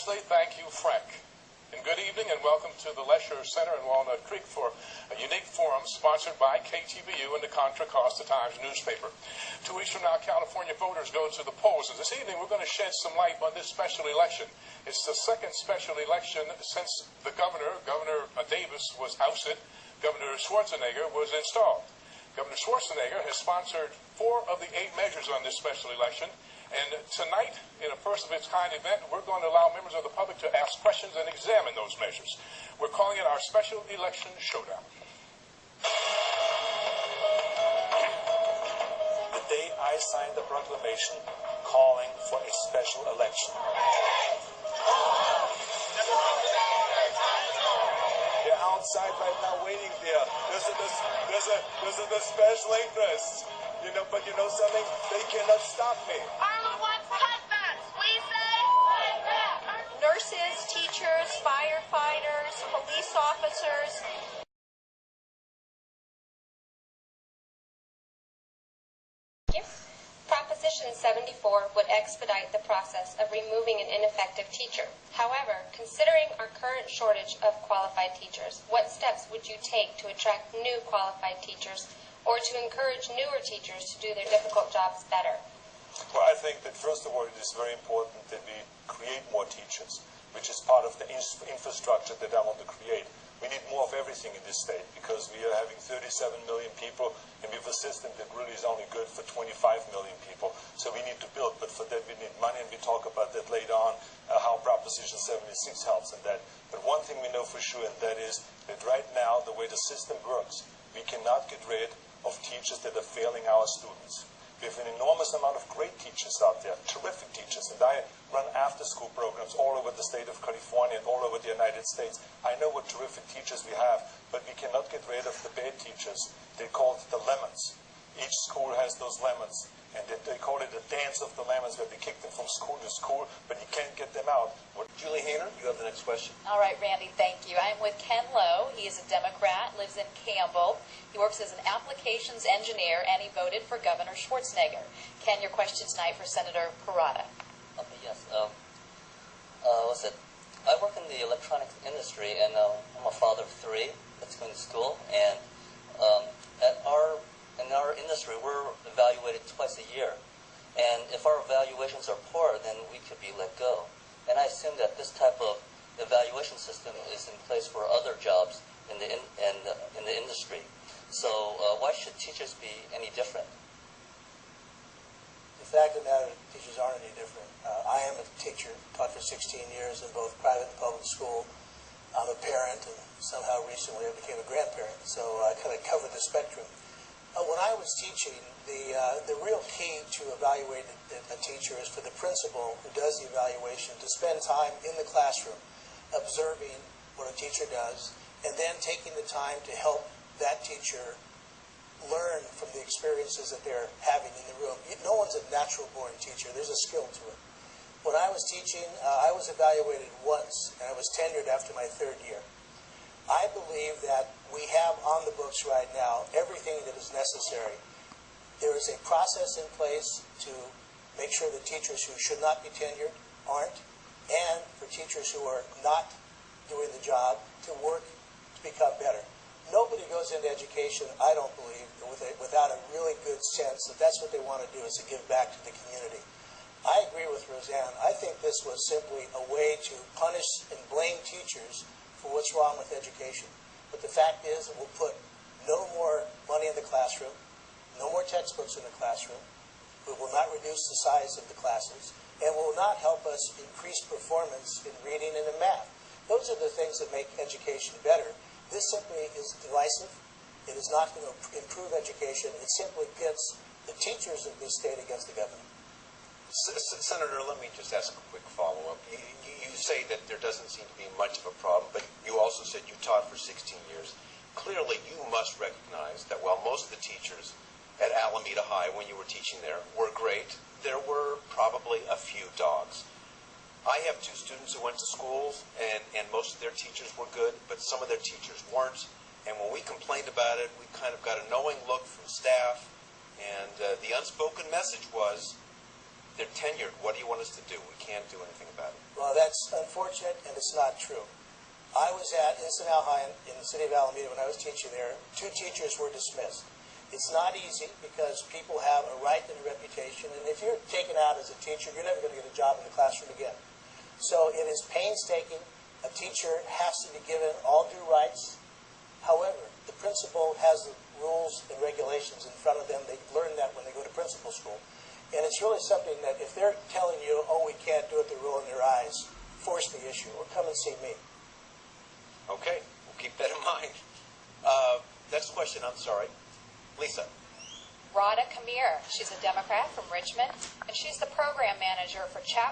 Ashley. Thank you, Frank. And good evening and welcome to the Leisure Center in Walnut Creek for a unique forum sponsored by KTVU and the Contra Costa Times newspaper. 2 weeks from now, California voters go to the polls. And this evening, we're going to shed some light on this special election. It's the second special election since the Governor Davis, was ousted. Governor Schwartzenager was installed. Governor Schwartzenager has sponsored 4 of the 8 measures on this special election. And tonight, in a first-of-its-kind event, we're going to allow members of the public to ask questions and examine those measures. We're calling it our Special Election Showdown. The day I signed the proclamation calling for a special election. They're outside right now waiting there. There's a special interest. But you know something? They cannot stop me. Arnold wants cutbacks. We say cutbacks. Nurses, teachers, firefighters, police officers. Proposition 74 would expedite the process of removing an ineffective teacher. However, considering our current shortage of qualified teachers, what steps would you take to attract new qualified teachers or to encourage newer teachers to do their difficult jobs better? Well, I think that first of all, it is very important that we create more teachers, which is part of the infrastructure that I want to create. We need more of everything in this state because we are having 37 million people and we have a system that really is only good for 25 million people. So we need to build, but for that we need money, and we talk about that later on, how Proposition 76 helps in that. But one thing we know for sure, and that is that right now, the way the system works, we cannot get rid of teachers that are failing our students. We have an enormous amount of great teachers out there, terrific teachers, and I run after-school programs all over the state of California and all over the United States. I know what terrific teachers we have, but we cannot get rid of the bad teachers. They call it the lemons. Each school has those lemons, and they call it the dance of the lemons, where they kick them from school to school, but you can't get them out. Julie Haener, you have the next question. All right, Randy, thank you. I'm with Ken Lowe. He is a Democrat, lives in Campbell. He works as an applications engineer, and he voted for Governor Schwartzenager. Ken, your question tonight for Senator Peralta. Okay, yes. I work in the electronics industry, and I'm a father of 3 that's going to school. And in our industry, we're evaluated twice a year. And if our evaluations are poor, then we could be let go. And I assume that this type of evaluation system is in place for other jobs in the industry. So why should teachers be any different? The fact of the matter, teachers aren't any different. I am a teacher, taught for 16 years in both private and public school. I'm a parent, and somehow recently I became a grandparent, so I kind of covered the spectrum. When I was teaching, the real key to evaluating a teacher is for the principal who does the evaluation to spend time in the classroom observing what a teacher does and then taking the time to help that teacher learn from the experiences that they're having in the room. No one's a natural-born teacher. There's a skill to it. When I was teaching, I was evaluated once, and I was tenured after my 3rd year. I believe that we have on the books right now everything that is necessary. There is a process in place to make sure that teachers who should not be tenured aren't, and for teachers who are not doing the job to work to become better. Nobody goes into education, I don't believe, without a really good sense that that's what they want to do, is to give back to the community. I agree with Roseanne. I think this was simply a way to punish and blame teachers for what's wrong with education. But the fact is that we'll put no more money in the classroom, no more textbooks in the classroom. We will not reduce the size of the classes, and will not help us increase performance in reading and in math. Those are the things that make education better. This simply is divisive. It is not going to improve education. It simply pits the teachers of this state against the government. Senator, let me just ask a quick follow-up. You say that there doesn't seem to be much of a problem, but you also said you taught for 16 years. Clearly, you must recognize that while most of the teachers at Alameda High, when you were teaching there, were great, there were probably a few dogs. I have 2 students who went to schools, and most of their teachers were good, but some of their teachers weren't. And when we complained about it, we kind of got a knowing look from staff, and the unspoken message was, they're tenured. What do you want us to do? We can't do anything about it. Well, that's unfortunate, and it's not true. I was at Encinal High in the city of Alameda when I was teaching there. 2 teachers were dismissed. It's not easy because people have a right and a reputation, and if you're taken out as a teacher, you're never going to get a job in the classroom again. So it is painstaking. A teacher has to be given all due rights. However, the principal has the rules and regulations in front of them. They learn that when they go to principal school. And it's really something that if they're telling you, oh, we can't do it, they're rolling their eyes, force the issue, or come and see me. Okay, we'll keep that in mind. Next question, I'm sorry. Lisa. Rhoda Kamir. She's a Democrat from Richmond, and she's the program manager for Chapter